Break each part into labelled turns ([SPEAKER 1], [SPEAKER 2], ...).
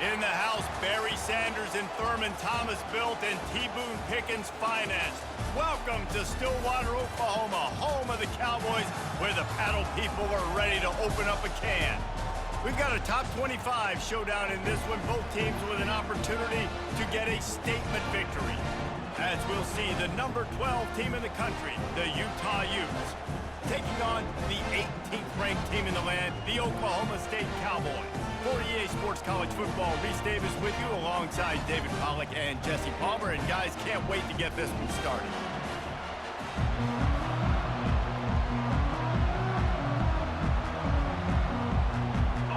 [SPEAKER 1] In the house, Barry Sanders and Thurman Thomas built and T. Boone Pickens financed. Welcome to Stillwater, Oklahoma, home of the Cowboys, where the paddle people are ready to open up a can. We've got a top 25 showdown in this one, both teams with an opportunity to get a statement victory. As we'll see, the number 12 team in the country, the Utah Utes, taking on the 18th ranked team in the land, the Oklahoma State Cowboys. For EA Sports College Football, Reese Davis with you alongside David Pollack and Jesse Palmer. And guys, can't wait to get this one started.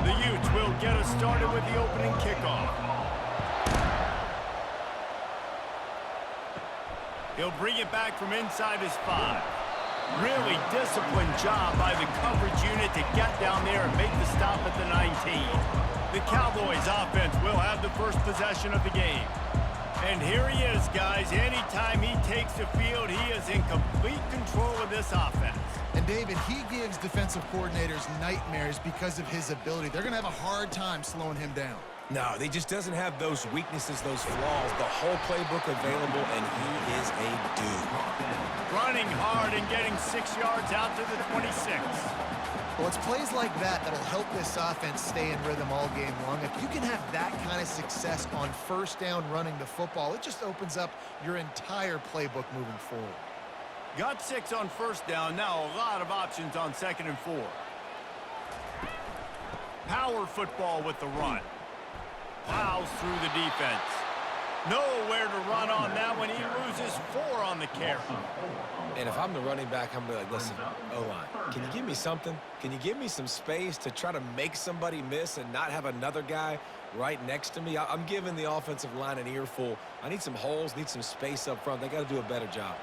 [SPEAKER 1] The Utes will get us started with the opening kickoff. He'll bring it back from inside his 5. Really disciplined job by the coverage unit to get down there and make the stop at the 19. The Cowboys offense will have the first possession of the game. And here he is, guys. Anytime he takes the field, he is in complete control of this offense.
[SPEAKER 2] And David, he gives defensive coordinators nightmares because of his ability. They're going to have a hard time slowing him down.
[SPEAKER 3] No, he just doesn't have those weaknesses, those flaws. The whole playbook available, and he is a dude.
[SPEAKER 1] Running hard and getting 6 yards out to the 26.
[SPEAKER 2] Well, it's plays like that that'll help this offense stay in rhythm all game long. If you can have that kind of success on first down running the football, it just opens up your entire playbook moving forward.
[SPEAKER 1] Got 6 on first down. Now a lot of options on 2nd and 4. Power football with the run. Plows through the defense. Nowhere to run on that one. He loses 4 on the carry.
[SPEAKER 3] And if I'm the running back, I'm going to be like, listen, O-line, can you give me something? Can you give me some space to try to make somebody miss and not have another guy right next to me? I'm giving the offensive line an earful. I need some holes, need some space up front. They got to do a better job.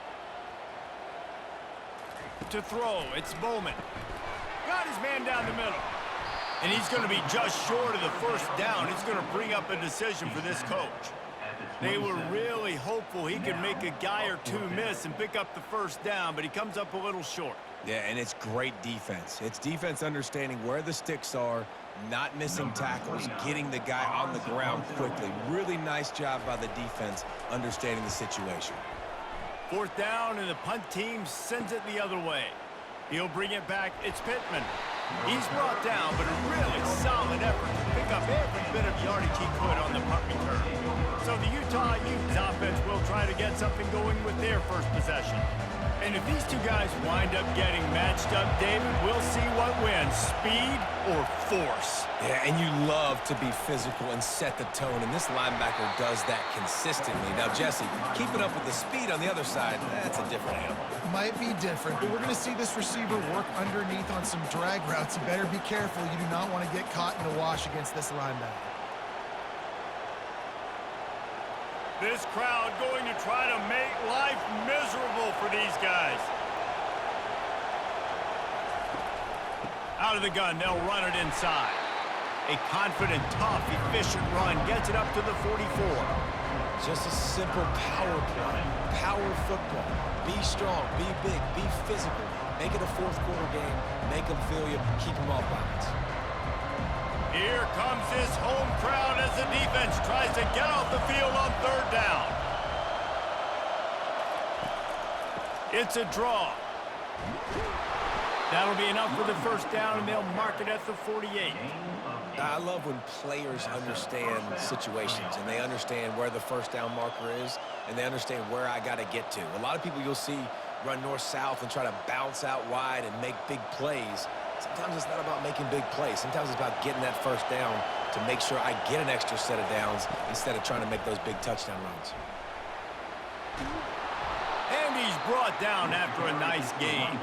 [SPEAKER 1] To throw, it's Bowman. Got his man down the middle. And he's going to be just short of the first down. It's going to bring up a decision for this coach. They were really hopeful he could make a guy or two miss and pick up the first down, but he comes up a little short.
[SPEAKER 3] Yeah, and it's great defense. It's defense understanding where the sticks are, not missing tackles, getting the guy on the ground quickly. Really nice job by the defense understanding the situation.
[SPEAKER 1] 4th down, and the punt team sends it the other way. He'll bring it back. It's Pittman. He's brought down, but a really solid effort to pick up every bit of yardage he could on the punt return. So the Utah Utes offense will try to get something going with their first possession. And if these two guys wind up getting matched up, David, we'll see what wins, speed or force.
[SPEAKER 3] Yeah, and you love to be physical and set the tone, and this linebacker does that consistently. Now, Jesse, keeping up with the speed on the other side, that's a different animal.
[SPEAKER 2] Might be different, but we're going to see this receiver work underneath on some drag routes. You better be careful. You do not want to get caught in the wash against this linebacker.
[SPEAKER 1] This crowd going to try to make life miserable for these guys. Out of the gun, they'll run it inside. A confident, tough, efficient run gets it up to the 44.
[SPEAKER 3] Just a simple power play, power football. Be strong, be big, be physical. Make it a fourth quarter game. Make them feel you, keep them off balance.
[SPEAKER 1] Here comes this home crowd as the defense tries to get off the field on 3rd down. It's a draw. That'll be enough for the first down, and they'll mark it at the 48.
[SPEAKER 3] I love when players understand situations and they understand where the first down marker is and they understand where I got to get to. A lot of people you'll see run north-south and try to bounce out wide and make big plays. Sometimes it's not about making big plays. Sometimes it's about getting that first down to make sure I get an extra set of downs instead of trying to make those big touchdown runs.
[SPEAKER 1] And he's brought down after a nice gain.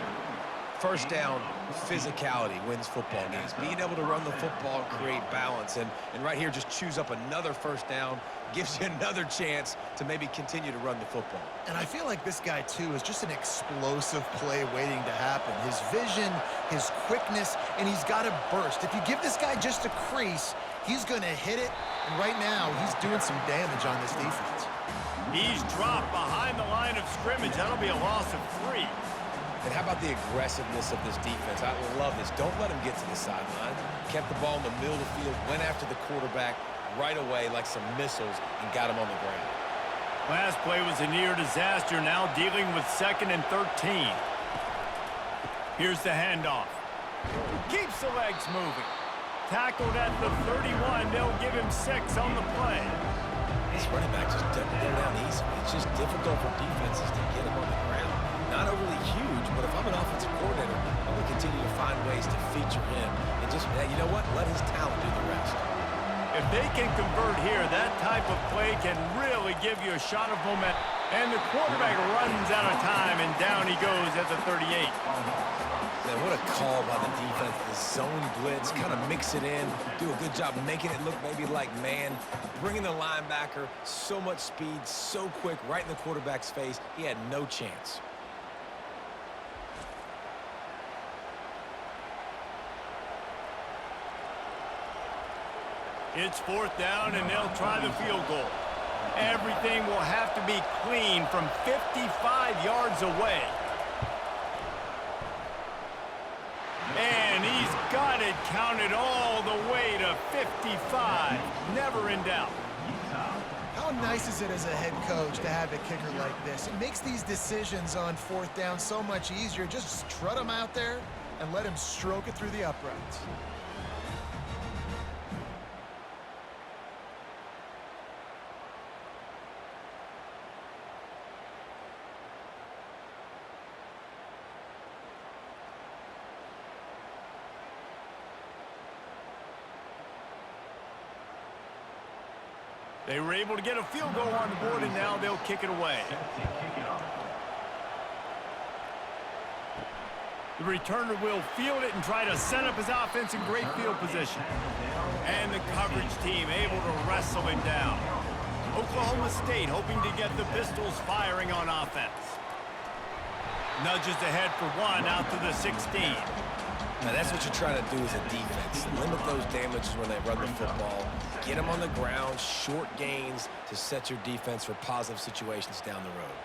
[SPEAKER 3] First down, physicality wins football games. Being able to run the football and create balance. And right here, just choose up another first down, gives you another chance to maybe continue to run the football.
[SPEAKER 2] And I feel like this guy, too, is just an explosive play waiting to happen. His vision, his quickness, and he's got a burst. If you give this guy just a crease, he's going to hit it. And right now, he's doing some damage on this defense.
[SPEAKER 1] He's dropped behind the line of scrimmage. That'll be a loss of 3.
[SPEAKER 3] And how about the aggressiveness of this defense? I love this. Don't let him get to the sideline. Kept the ball in the middle of the field, went after the quarterback, right away like some missiles and got him on the ground.
[SPEAKER 1] Last play was a near disaster, now dealing with 2nd and 13. Here's the handoff. Keeps the legs moving. Tackled at the 31. They'll give him 6 on the play.
[SPEAKER 3] This running back just doesn't go down easily. It's just difficult for defenses to get him on the ground. Not overly huge, but if I'm an offensive coordinator, I'm going to continue to find ways to feature him and just, you know what, let his talent do the rest.
[SPEAKER 1] If they can convert here, that type of play can really give you a shot of momentum. And the quarterback runs out of time, and down he goes at the 38.
[SPEAKER 3] Man, what a call by the defense. The zone blitz, kind of mix it in, do a good job making it look maybe like man, bringing the linebacker, so much speed, so quick, right in the quarterback's face. He had no chance.
[SPEAKER 1] It's 4th down, and they'll try the field goal. Everything will have to be clean from 55 yards away. And he's got it counted all the way to 55. Never in doubt.
[SPEAKER 2] How nice is it as a head coach to have a kicker like this? It makes these decisions on 4th down so much easier. Just strut him out there and let him stroke it through the uprights.
[SPEAKER 1] They were able to get a field goal on the board, and now they'll kick it away. The returner will field it and try to set up his offense in great field position. And the coverage team able to wrestle him down. Oklahoma State hoping to get the Pistols firing on offense. Nudges ahead for 1 out to the 16.
[SPEAKER 3] Now, that's what you're trying to do as a defense. Limit those damages when they run the football. Get them on the ground, short gains to set your defense for positive situations down the road.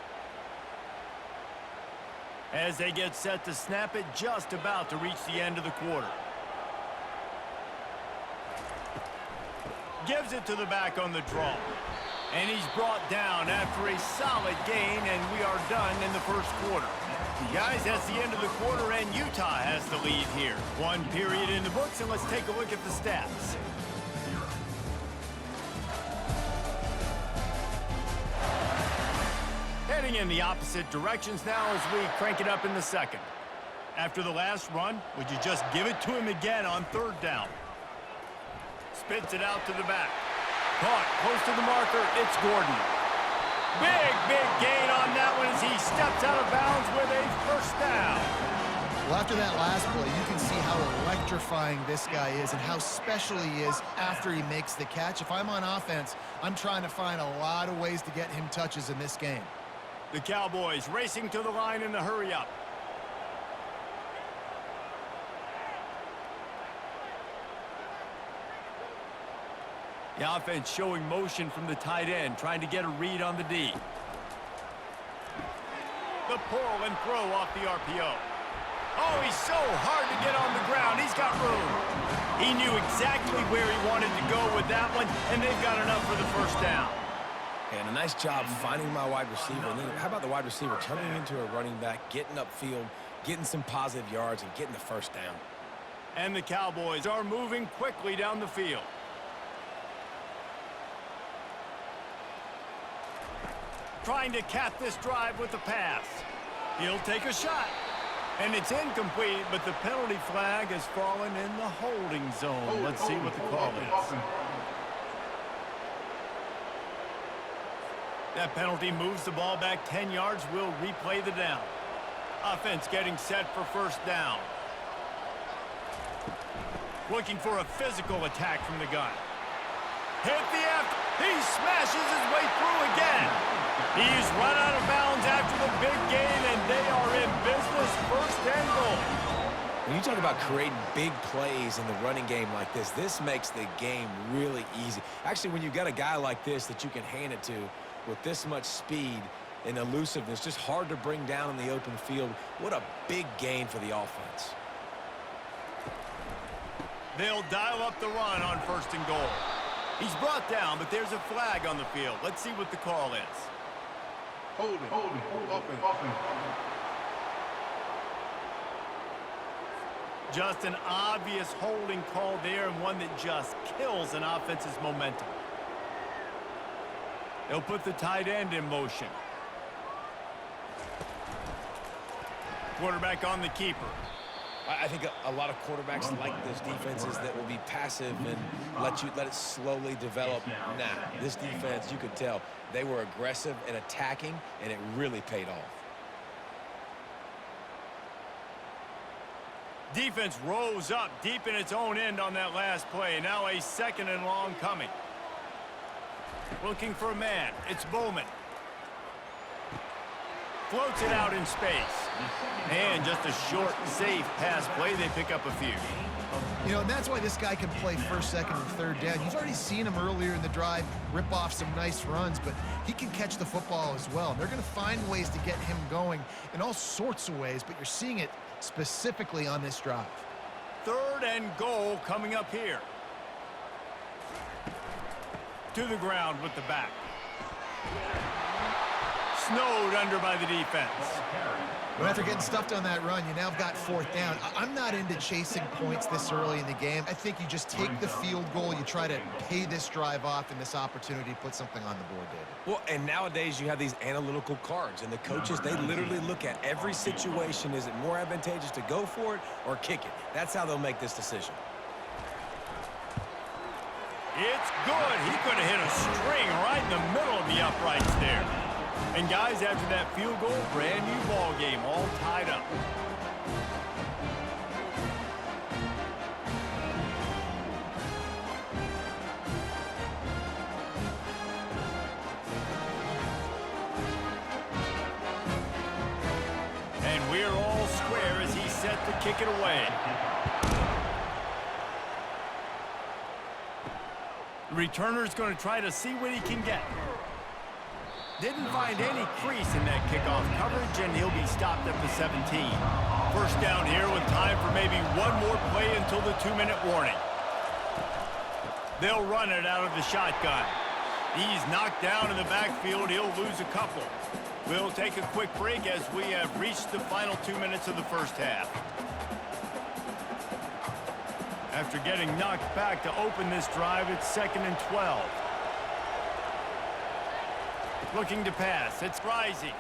[SPEAKER 1] As they get set to snap it, just about to reach the end of the quarter. Gives it to the back on the draw. And he's brought down after a solid gain, and we are done in the first quarter. Guys, that's the end of the quarter, and Utah has the lead here. 1 period in the books, and let's take a look at the stats. Heading in the opposite directions now as we crank it up in the second. After the last run, would you just give it to him again on 3rd down? Spits it out to the back. Caught close to the marker. It's Gordon. Big gain on that one as he steps out of bounds with a 1st down.
[SPEAKER 2] Well, after that last play, you can see how electrifying this guy is and how special he is after he makes the catch. If I'm on offense, I'm trying to find a lot of ways to get him touches in this game.
[SPEAKER 1] The Cowboys racing to the line in a hurry-up. The offense showing motion from the tight end, trying to get a read on the D. The pull and throw off the RPO. Oh, he's so hard to get on the ground. He's got room. He knew exactly where he wanted to go with that one, and they've got enough for the 1st down.
[SPEAKER 3] And a nice job finding my wide receiver. And then how about the wide receiver turning into a running back, getting upfield, getting some positive yards, and getting the 1st down.
[SPEAKER 1] And the Cowboys are moving quickly down the field. Trying to cap this drive with the pass. He'll take a shot. And it's incomplete, but the penalty flag has fallen in the holding zone. Let's see what the call is. That penalty moves the ball back 10 yards. We'll replay the down. Offense getting set for 1st down. Looking for a physical attack from the gun. Hit the after. He smashes his way through again. He's run out of bounds after the big gain, and they are in business. 1st and goal.
[SPEAKER 3] When you talk about creating big plays in the running game like this, this makes the game really easy. Actually, when you've got a guy like this that you can hand it to with this much speed and elusiveness, just hard to bring down in the open field, what a big gain for the offense.
[SPEAKER 1] They'll dial up the run on 1st and goal. He's brought down, but there's a flag on the field. Let's see what the call is.
[SPEAKER 4] Holding. Offense.
[SPEAKER 1] Just an obvious holding call there, and one that just kills an offense's momentum. They'll put the tight end in motion. Quarterback on the keeper.
[SPEAKER 3] I think a lot of quarterbacks like those defenses that will be passive and let it slowly develop. Nah, this defense, you could tell, they were aggressive and attacking, and it really paid off.
[SPEAKER 1] Defense rose up deep in its own end on that last play. Now a second and long coming. Looking for a man. It's Bowman. Floats it out in space. And just a short, safe pass play. They pick up a few.
[SPEAKER 2] You know, and that's why this guy can play first, second, and third down. You've already seen him earlier in the drive rip off some nice runs, but he can catch the football as well. They're going to find ways to get him going in all sorts of ways, but you're seeing it specifically on this drive.
[SPEAKER 1] 3rd and goal coming up here. To the ground with the back. Snowed under by the defense.
[SPEAKER 2] But after getting stuffed on that run, you now have got 4th down. I'm not into chasing points this early in the game. I think you just take the field goal. You try to pay this drive off and this opportunity to put something on the board, David.
[SPEAKER 3] Well, and nowadays you have these analytical cards, and the coaches, they literally look at every situation. Is it more advantageous to go for it or kick it? That's how they'll make this decision.
[SPEAKER 1] It's good. He could have hit a string right in the middle of the uprights there. And guys, after that field goal, brand new ball game, all tied up. And we're all square as he's set to kick it away. The returner's going to try to see what he can get. Didn't find any crease in that kickoff coverage, and he'll be stopped at the 17. First down here with time for maybe one more play until the 2-minute warning. They'll run it out of the shotgun. He's knocked down in the backfield. He'll lose a couple. We'll take a quick break as we have reached the final 2 minutes of the first half. After getting knocked back to open this drive, it's 2nd and 12. Looking to pass. It's rising.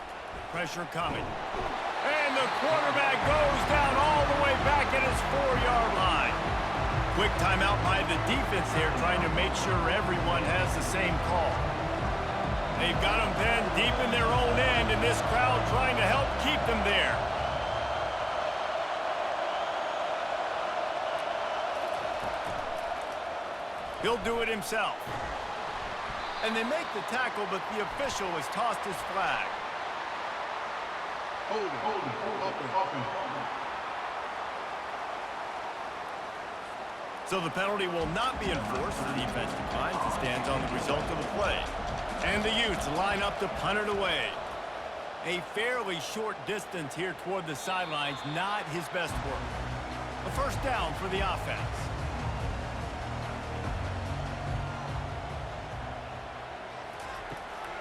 [SPEAKER 1] Pressure coming. And the quarterback goes down all the way back at his 4-yard line. Quick timeout by the defense here, trying to make sure everyone has the same call. They've got them pinned deep in their own end, and this crowd trying to help keep them there. He'll do it himself. And they make the tackle, but the official has tossed his flag.
[SPEAKER 4] Holding.
[SPEAKER 1] So the penalty will not be enforced. The defense declines and stands on the result of the play. And the Utes line up to punt it away. A fairly short distance here toward the sidelines, not his best work. A first down for the offense.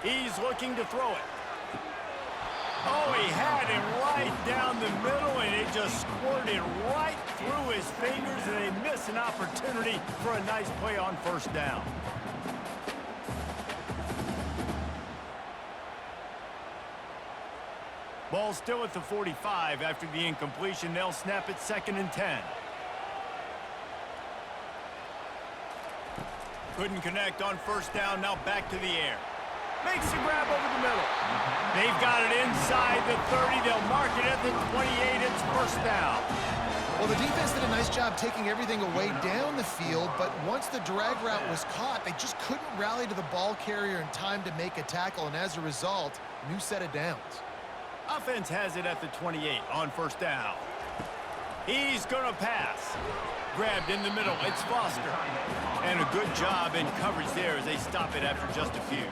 [SPEAKER 1] He's looking to throw it. Oh, he had him right down the middle, and it just squirted right through his fingers, and they miss an opportunity for a nice play on first down. Ball still at the 45 after the incompletion. They'll snap it 2nd and 10. Couldn't connect on first down. Now back to the air. Makes a grab over the middle. They've got it inside the 30. They'll mark it at the 28. It's first down.
[SPEAKER 2] Well, the defense did a nice job taking everything away down the field, but once the drag route was caught, they just couldn't rally to the ball carrier in time to make a tackle, and as a result, new set of downs.
[SPEAKER 1] Offense has it at the 28 on first down. He's going to pass. Grabbed in the middle. It's Foster. And a good job in coverage there as they stop it after just a few.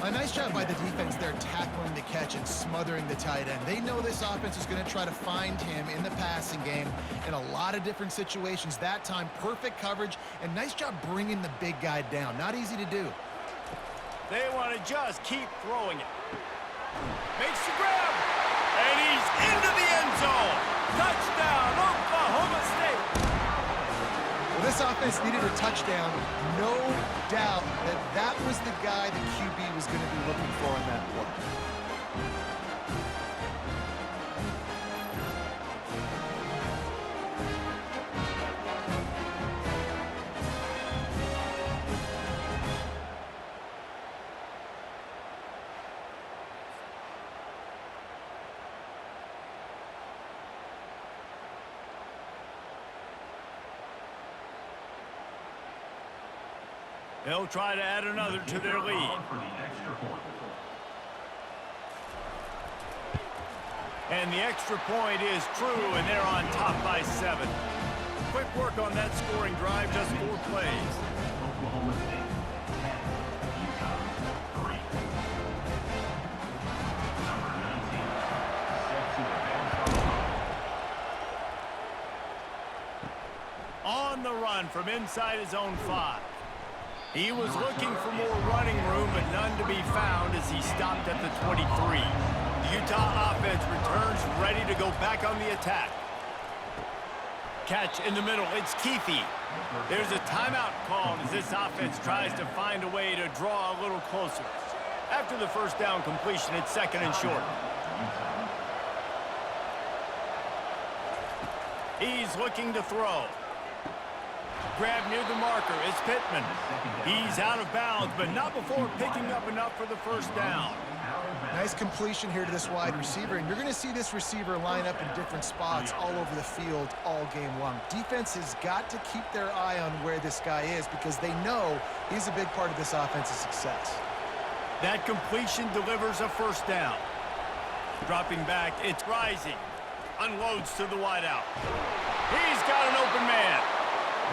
[SPEAKER 2] A nice job by the defense there tackling the catch and smothering the tight end. They know this offense is going to try to find him in the passing game in a lot of different situations. That time, perfect coverage, and nice job bringing the big guy down. Not easy to do.
[SPEAKER 1] They want to just keep throwing it. Makes the grab, and he's into the end zone. Touchdown, Oklahoma State.
[SPEAKER 2] Well, this offense needed a touchdown. No doubt that was the guy the QB was going to be looking for on that play.
[SPEAKER 1] They'll try to add another to their lead. And the extra point is true, and they're on top by 7. Quick work on that scoring drive, just 4 plays. On the run from inside his own 5. He was looking for more running room, but none to be found as he stopped at the 23. The Utah offense returns ready to go back on the attack. Catch in the middle. It's Keithy. There's a timeout called as this offense tries to find a way to draw a little closer. After the first down completion, it's 2nd and short. He's looking to throw. Grab near the marker. It's Pittman. He's out of bounds, but not before picking up enough for the first down.
[SPEAKER 2] Nice completion here to this wide receiver, and you're going to see this receiver line up in different spots all over the field all game long. Defense has got to keep their eye on where this guy is because they know he's a big part of this offense's success.
[SPEAKER 1] That completion delivers a first down. Dropping back, it's Rising. Unloads to the wideout. He's got an open man.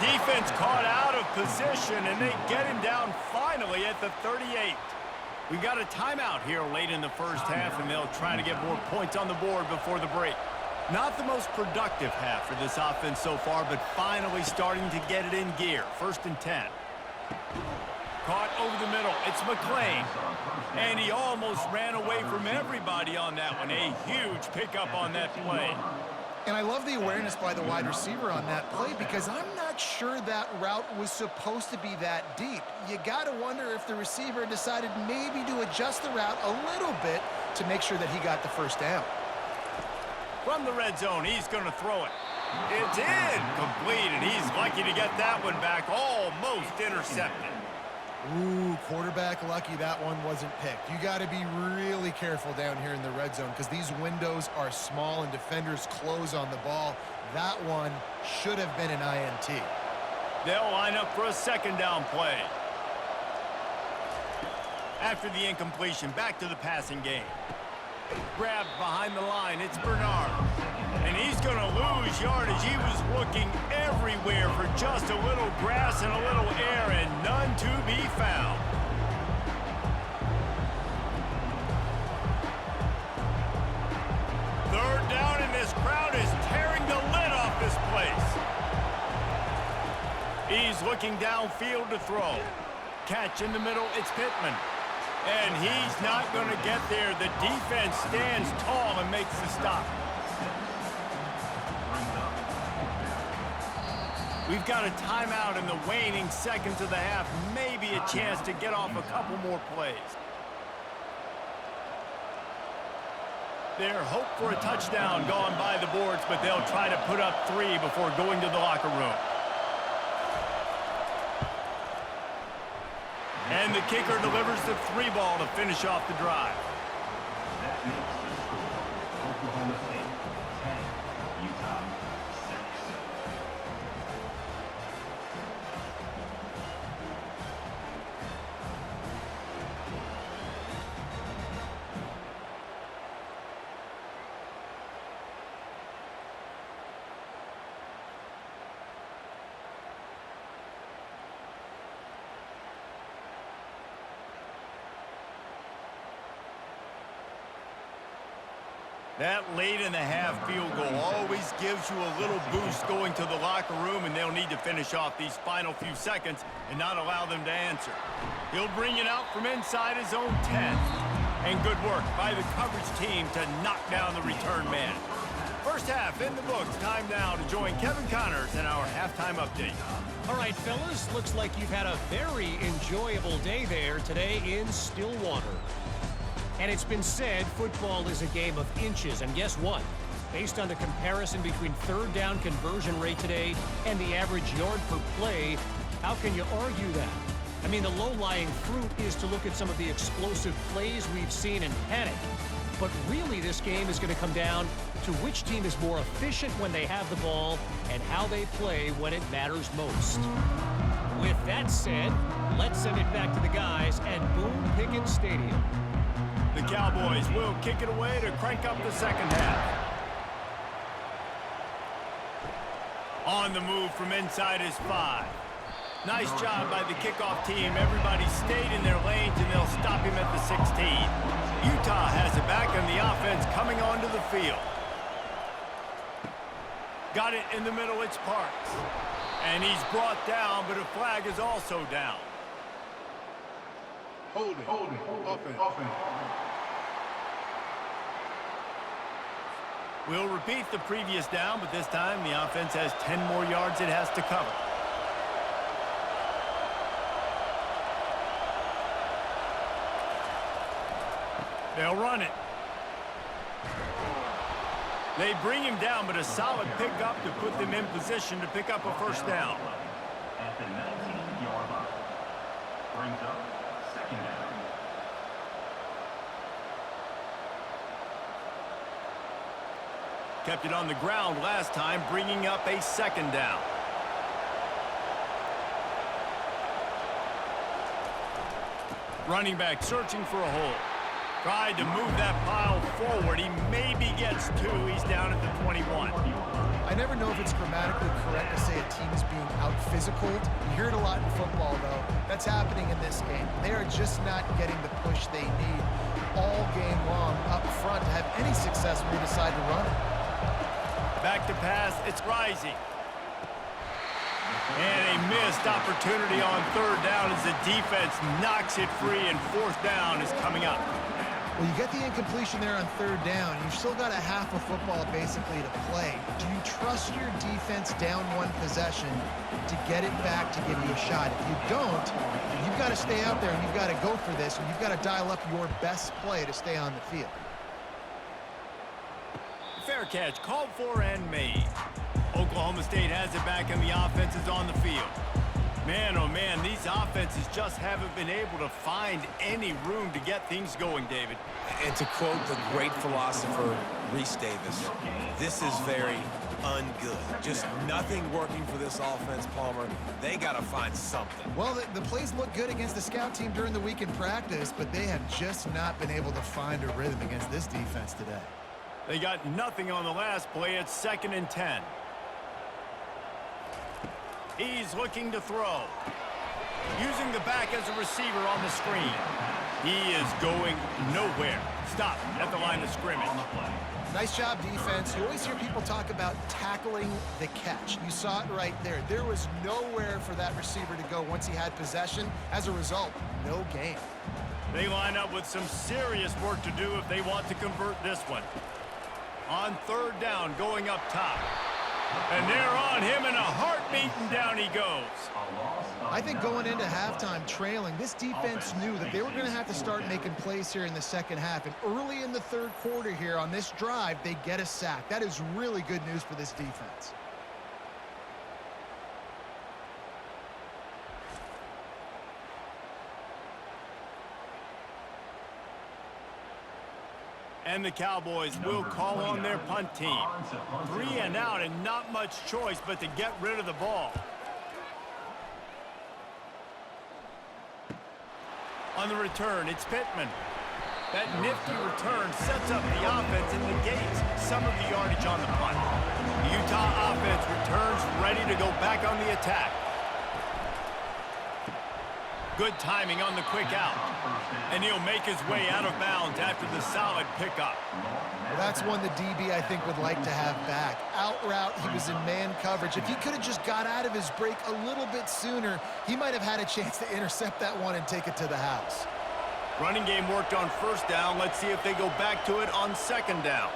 [SPEAKER 1] Defense caught out of position, and they get him down finally at the 38. We got a timeout here late in the first half, and they'll try to get more points on the board before the break. Not the most productive half for this offense so far, but finally starting to get it in gear. 1st and 10. Caught over the middle. It's McClain. And he almost ran away from everybody on that one. A huge pickup on that play.
[SPEAKER 2] And I love the awareness by the wide receiver on that play because I'm not sure that route was supposed to be that deep. You got to wonder if the receiver decided maybe to adjust the route a little bit to make sure that he got the first down.
[SPEAKER 1] From the red zone, he's going to throw it. It's incomplete, and he's lucky to get that one back, almost intercepted.
[SPEAKER 2] Ooh, quarterback lucky that one wasn't picked. You got to be really careful down here in the red zone because these windows are small and defenders close on the ball. That one should have been an INT.
[SPEAKER 1] They'll line up for a 2nd down play. After the incompletion, back to the passing game. Grabbed behind the line, it's Bernard. And he's going to lose yardage. He was looking everywhere for just a little grass and a little air, and none to be found. Third down, and this crowd is tearing the lid off this place. He's looking downfield to throw. Catch in the middle, it's Pittman. And he's not going to get there. The defense stands tall and makes the stop. We've got a timeout in the waning seconds of the half. Maybe a chance to get off a couple more plays. Their hope for a touchdown gone by the boards, but they'll try to put up 3 before going to the locker room. And the kicker delivers the 3 ball to finish off the drive.
[SPEAKER 5] That makes the score Oklahoma State 10, Utah 6.
[SPEAKER 1] That late in the half field goal always gives you a little boost going to the locker room, and they'll need to finish off these final few seconds and not allow them to answer. He'll bring it out from inside his own 10. And good work by the coverage team to knock down the return man. First half in the books. Time now to join Kevin Connors in our halftime update.
[SPEAKER 6] All right, fellas, looks like you've had a very enjoyable day there today in Stillwater. And it's been said football is a game of inches, and guess what? Based on the comparison between third down conversion rate today and the average yard per play, how can you argue that? I mean, the low-lying fruit is to look at some of the explosive plays we've seen and panic. But really, this game is going to come down to which team is more efficient when they have the ball and how they play when it matters most. With that said, let's send it back to the guys at Boone Pickens Stadium.
[SPEAKER 1] The Cowboys will kick it away to crank up the second half. On the move from inside his 5. Nice job by the kickoff team. Everybody stayed in their lanes, and they'll stop him at the 16. Utah has it back, and the offense coming onto the field. Got it in the middle, it's Parks. And he's brought down, but a flag is also down.
[SPEAKER 4] Holding. Offense.
[SPEAKER 1] We'll repeat the previous down, but this time the offense has 10 more yards it has to cover. They'll run it. They bring him down, but a solid pickup to put them in position to pick up a first down.
[SPEAKER 5] At the 19-yard line. Brings up second down.
[SPEAKER 1] Kept it on the ground last time, bringing up a second down. Running back searching for a hole. Tried to move that pile forward. He maybe gets 2. He's down at the 21.
[SPEAKER 2] I never know if it's grammatically correct to say a team is being out-physicaled. You hear it a lot in football, though. That's happening in this game. They are just not getting the push they need all game long up front to have any success when they decide to run it.
[SPEAKER 1] Back to pass. It's Rising. And a missed opportunity on third down as the defense knocks it free, and fourth down is coming up.
[SPEAKER 2] Well, you get the incompletion there on third down. You've still got a half of football basically to play. Do you trust your defense down one possession to get it back to give you a shot? If you don't, you've got to stay out there and you've got to go for this, and you've got to dial up your best play to stay on the field.
[SPEAKER 1] Fair catch called for and made. Oklahoma State has it back, and the offense is on the field. Man, oh man, these offenses just haven't been able to find any room to get things going, David.
[SPEAKER 3] And to quote the great philosopher Reese Davis, this is very ungood. Just nothing working for this offense, Palmer. They got to find something.
[SPEAKER 2] Well, the plays look good against the scout team during the week in practice, but they have just not been able to find a rhythm against this defense today.
[SPEAKER 1] They got nothing on the last play. It's 2nd and 10. He's looking to throw. Using the back as a receiver on the screen. He is going nowhere. Stop at the line of scrimmage.
[SPEAKER 2] Nice job, defense. You always hear people talk about tackling the catch. You saw it right there. There was nowhere for that receiver to go once he had possession. As a result, no gain.
[SPEAKER 1] They line up with some serious work to do if they want to convert this one. On third down, going up top. And they're on him in a heartbeat, and down he goes.
[SPEAKER 2] I think going into halftime trailing, this defense knew that they were going to have to start making plays here in the second half. And early in the third quarter here on this drive, they get a sack. That is really good news for this defense.
[SPEAKER 1] And the Cowboys will call on their punt team. 3 and out, and not much choice but to get rid of the ball. On the return, it's Pittman. That nifty return sets up the offense and negates some of the yardage on the punt. The Utah offense returns ready to go back on the attack. Good timing on the quick out. And he'll make his way out of bounds after the solid pickup.
[SPEAKER 2] Well, that's one the DB, I think, would like to have back. Out route, he was in man coverage. If he could have just got out of his break a little bit sooner, he might have had a chance to intercept that one and take it to the house.
[SPEAKER 1] Running game worked on first down. Let's see if they go back to it on second down.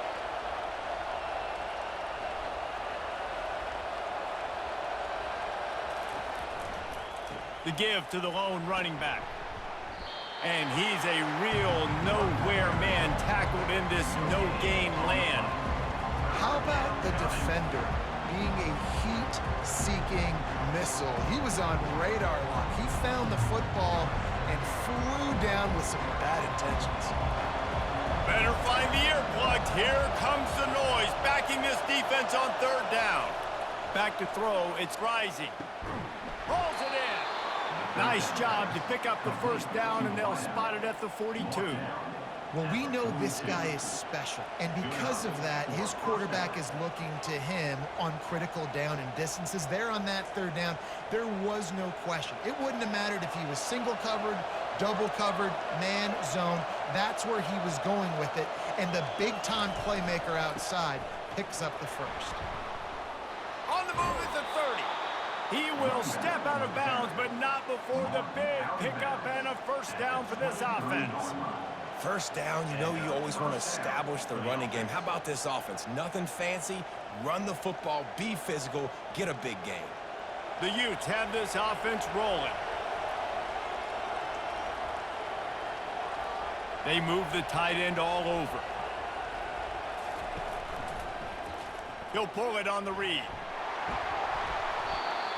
[SPEAKER 1] The give to the lone running back. And he's a real nowhere man tackled in this no-gain land.
[SPEAKER 2] How about the defender being a heat-seeking missile? He was on radar lock. He found the football and flew down with some bad intentions.
[SPEAKER 1] Better find the earplugs. Here comes the noise, backing this defense on third down. Back to throw. It's Rising. Rolls it in. Nice job to pick up the first down, and they'll spot it at the 42.
[SPEAKER 2] Well, we know this guy is special, and because of that, his quarterback is looking to him on critical down and distances. There on that third down, there was no question. It wouldn't have mattered if he was single covered, double covered, man, zone. That's where he was going with it, and the big-time playmaker outside picks up the first.
[SPEAKER 1] On the move at the 30. He will step out of bounds, but not before the big pickup and a first down for this offense.
[SPEAKER 3] First down, you know you always want to establish the running game. How about this offense? Nothing fancy. Run the football, be physical, get a big gain.
[SPEAKER 1] The Utes have this offense rolling. They move the tight end all over. He'll pull it on the read.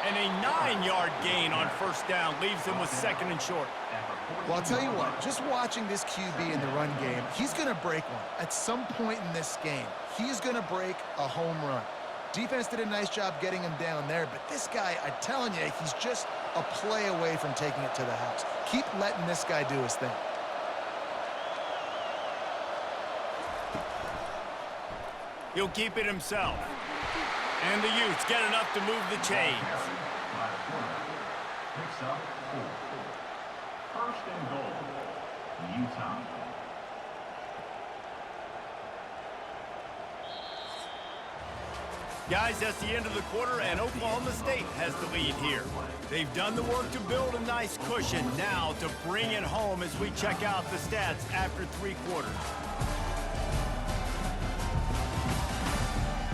[SPEAKER 1] And a 9-yard gain on first down leaves him with second and short.
[SPEAKER 2] Well, I'll tell you what, just watching this QB in the run game, he's going to break one. At some point in this game, he's going to break a home run. Defense did a nice job getting him down there, but this guy, I'm telling you, he's just a play away from taking it to the house. Keep letting this guy do his thing.
[SPEAKER 1] He'll keep it himself. And the Utes get enough to move the chains.
[SPEAKER 5] Picks up 4. First and goal, Utah.
[SPEAKER 1] Guys, that's the end of the quarter, and Oklahoma State has the lead here. They've done the work to build a nice cushion. Now to bring it home as we check out the stats after 3 quarters.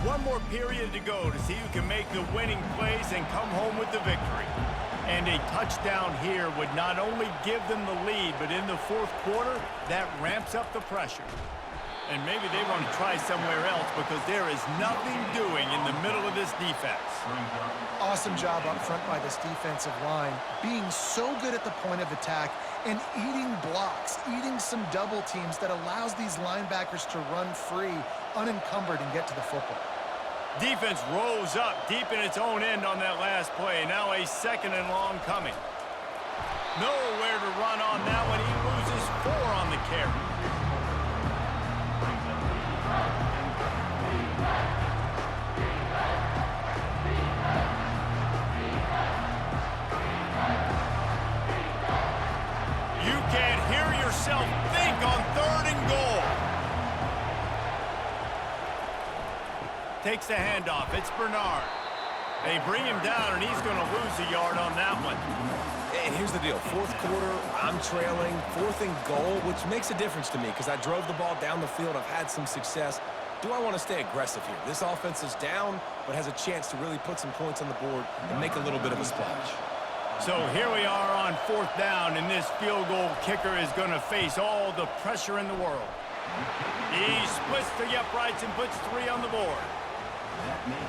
[SPEAKER 1] One more period to go to see who can make the winning plays and come home with the victory. And a touchdown here would not only give them the lead, but in the fourth quarter, that ramps up the pressure. And maybe they want to try somewhere else because there is nothing doing in the middle of this defense.
[SPEAKER 2] Awesome job up front by this defensive line, being so good at the point of attack and eating blocks, eating some double teams that allows these linebackers to run free, unencumbered, and get to the football.
[SPEAKER 1] Defense rolls up deep in its own end on that last play. Now a second and long coming. Nowhere to run on that one. He loses 4 on the carry. You can't hear yourself think on third and goal. Takes the handoff. It's Bernard. They bring him down, and he's going to lose a yard on that one.
[SPEAKER 3] And here's the deal. Fourth quarter, I'm trailing. 4th and goal, which makes a difference to me because I drove the ball down the field. I've had some success. Do I want to stay aggressive here? This offense is down, but has a chance to really put some points on the board and make a little bit of a splash.
[SPEAKER 1] So here we are on 4th down, and this field goal kicker is going to face all the pressure in the world. He splits the uprights and puts 3 on the board.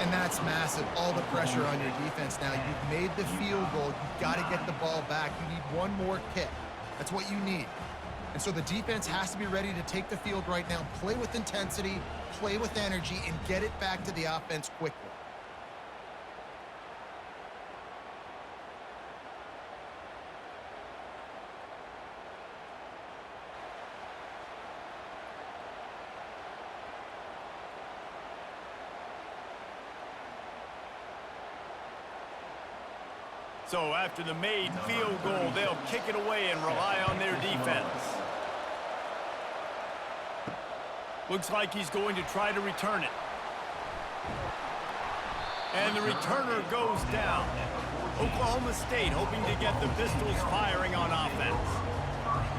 [SPEAKER 2] And that's massive, all the pressure on your defense now. You've made the field goal. You've got to get the ball back. You need one more kick. That's what you need. And so the defense has to be ready to take the field right now, play with intensity, play with energy, and get it back to the offense quickly.
[SPEAKER 1] So after the made field goal, they'll kick it away and rely on their defense. Looks like he's going to try to return it. And the returner goes down. Oklahoma State hoping to get the Pistols firing on offense.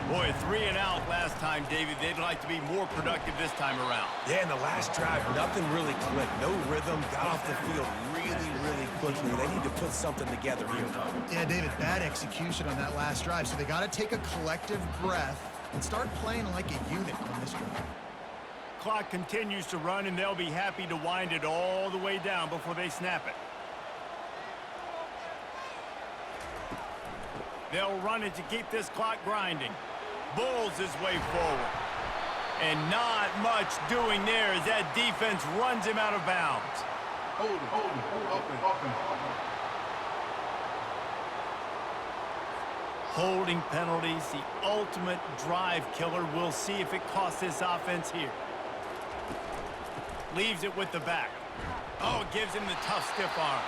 [SPEAKER 1] Boy, 3 and out last time, David. They'd like to be more productive this time around.
[SPEAKER 3] Yeah, in the last drive, nothing really clicked. No rhythm, got off the field really quickly. They need to put something together here.
[SPEAKER 2] Yeah, David, bad execution on that last drive. So they got to take a collective breath and start playing like a unit on this drive.
[SPEAKER 1] Clock continues to run, and they'll be happy to wind it all the way down before they snap it. They'll run it to keep this clock grinding. Bulls his way forward. And not much doing there as that defense runs him out of bounds. Holding penalties, the ultimate drive killer. We'll see if it costs this offense here. Leaves it with the back. Oh, it gives him the tough, stiff arm.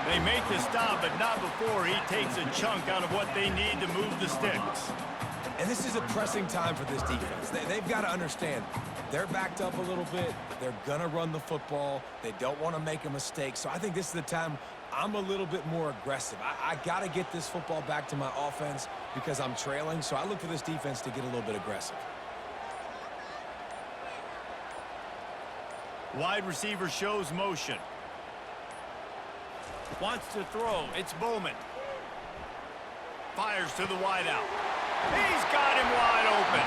[SPEAKER 1] They make the stop, but not before he takes a chunk out of what they need to move the sticks.
[SPEAKER 3] And this is a pressing time for this defense. They've got to understand, they're backed up a little bit. They're going to run the football. They don't want to make a mistake. So I think this is the time I'm a little bit more aggressive. I got to get this football back to my offense because I'm trailing. So I look for this defense to get a little bit aggressive.
[SPEAKER 1] Wide receiver shows motion. Wants to throw. It's Bowman. Fires to the wideout. He's got him wide open.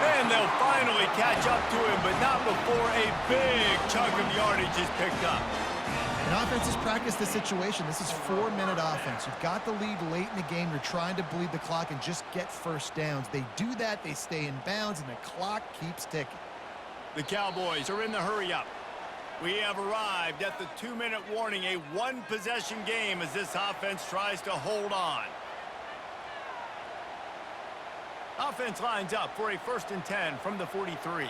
[SPEAKER 1] And they'll finally catch up to him, but not before a big chunk of yardage is picked up.
[SPEAKER 2] And offense has practiced the situation. This is 4-minute offense. You've got the lead late in the game. You're trying to bleed the clock and just get first downs. They do that, they stay in bounds, and the clock keeps ticking.
[SPEAKER 1] The Cowboys are in the hurry-up. We have arrived at the 2-minute warning, a one-possession game as this offense tries to hold on. Offense lines up for a 1st and 10 from the 43.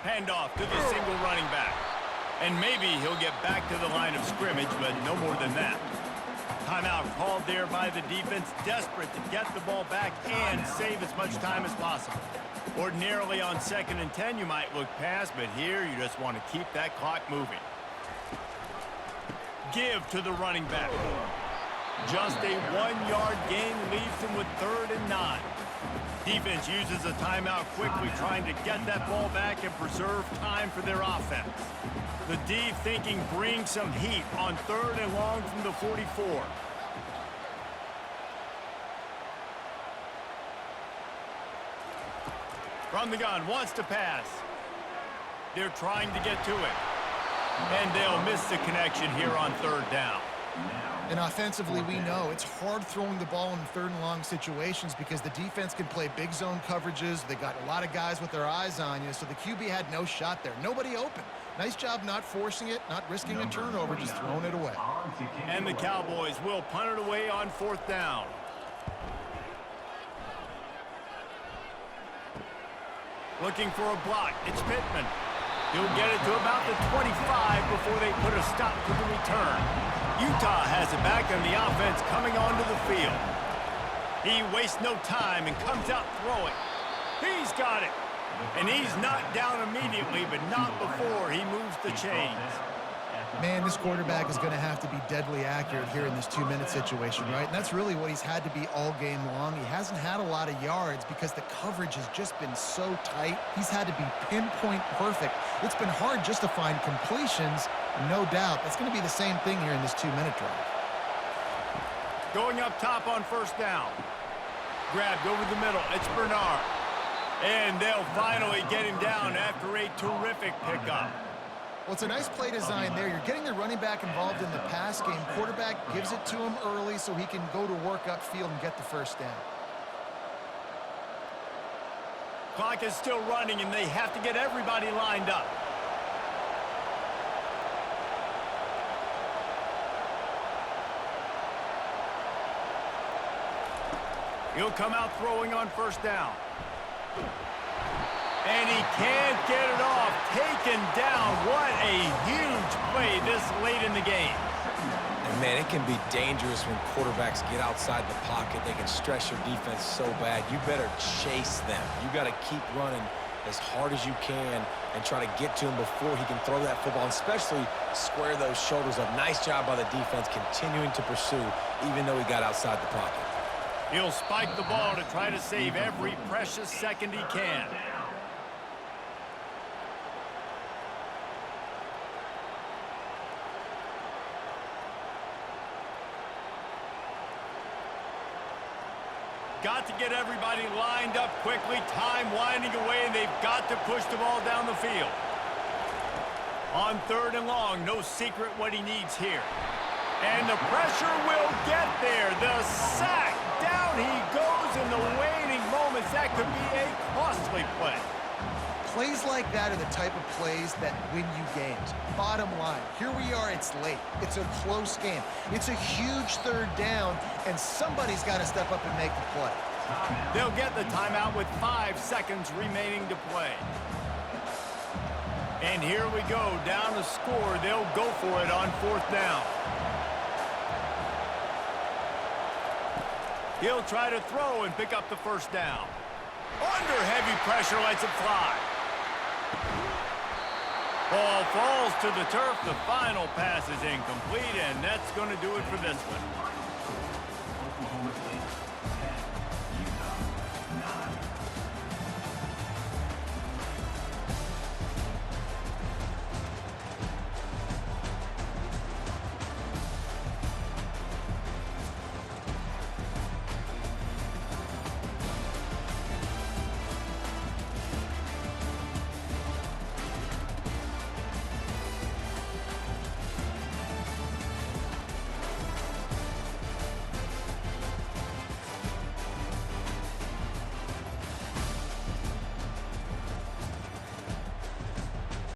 [SPEAKER 1] Handoff to the single running back. And maybe he'll get back to the line of scrimmage, but no more than that. Timeout called there by the defense, desperate to get the ball back and save as much time as possible. Ordinarily on 2nd and 10, you might look past, but here you just want to keep that clock moving. Give to the running back. Just a 1-yard gain leaves them with 3rd and 9. Defense uses a timeout quickly, trying to get that ball back and preserve time for their offense. The D thinking bring some heat on 3rd and long from the 44. From the gun, wants to pass. They're trying to get to it. And they'll miss the connection here on 3rd down.
[SPEAKER 2] And offensively, we know it's hard throwing the ball in 3rd and long situations because the defense can play big zone coverages. They got a lot of guys with their eyes on you, so the QB had no shot there. Nobody open. Nice job not forcing it, not risking a turnover, just throwing it away.
[SPEAKER 1] And the Cowboys will punt it away on 4th down. Looking for a block. It's Pittman. He'll get it to about the 25 before they put a stop to the return. Utah has it back on the offense coming onto the field. He wastes no time and comes out throwing. He's got it. And he's knocked down immediately, but not before he moves the chains.
[SPEAKER 2] Man, this quarterback is going to have to be deadly accurate here in this 2-minute situation, right? And that's really what he's had to be all game long. He hasn't had a lot of yards because the coverage has just been so tight. He's had to be pinpoint perfect. It's been hard just to find completions, no doubt. That's going to be the same thing here in this 2-minute drive.
[SPEAKER 1] Going up top on 1st down. Grabbed over the middle. It's Bernard. And they'll finally get him down after a terrific pickup.
[SPEAKER 2] Well, it's a nice play design there. You're getting the running back involved in the pass game. Quarterback gives it to him early so he can go to work upfield and get the 1st down.
[SPEAKER 1] Clock is still running, and they have to get everybody lined up. He'll come out throwing on 1st down. And he can't get it off. Taken down. What a huge play this late in the game.
[SPEAKER 3] And, man, it can be dangerous when quarterbacks get outside the pocket. They can stress your defense so bad. You better chase them. You got to keep running as hard as you can and try to get to him before he can throw that football, and especially square those shoulders up. Nice job by the defense continuing to pursue, even though he got outside the pocket.
[SPEAKER 1] He'll spike the ball to try to save every precious second he can. Got to get everybody lined up quickly. Time winding away, and they've got to push the ball down the field. On 3rd and long, no secret what he needs here. And the pressure will get there. The sack. Down he goes in the waning moments. That could be a costly play.
[SPEAKER 2] Plays like that are the type of plays that win you games. Bottom line, here we are, it's late. It's a close game. It's a huge 3rd down, and somebody's got to step up and make the play.
[SPEAKER 1] They'll get the timeout with 5 seconds remaining to play. And here we go, down to score. They'll go for it on 4th down. He'll try to throw and pick up the 1st down. Under heavy pressure, lets it fly. Ball falls to the turf. The final pass is incomplete, and that's going to do it for this one.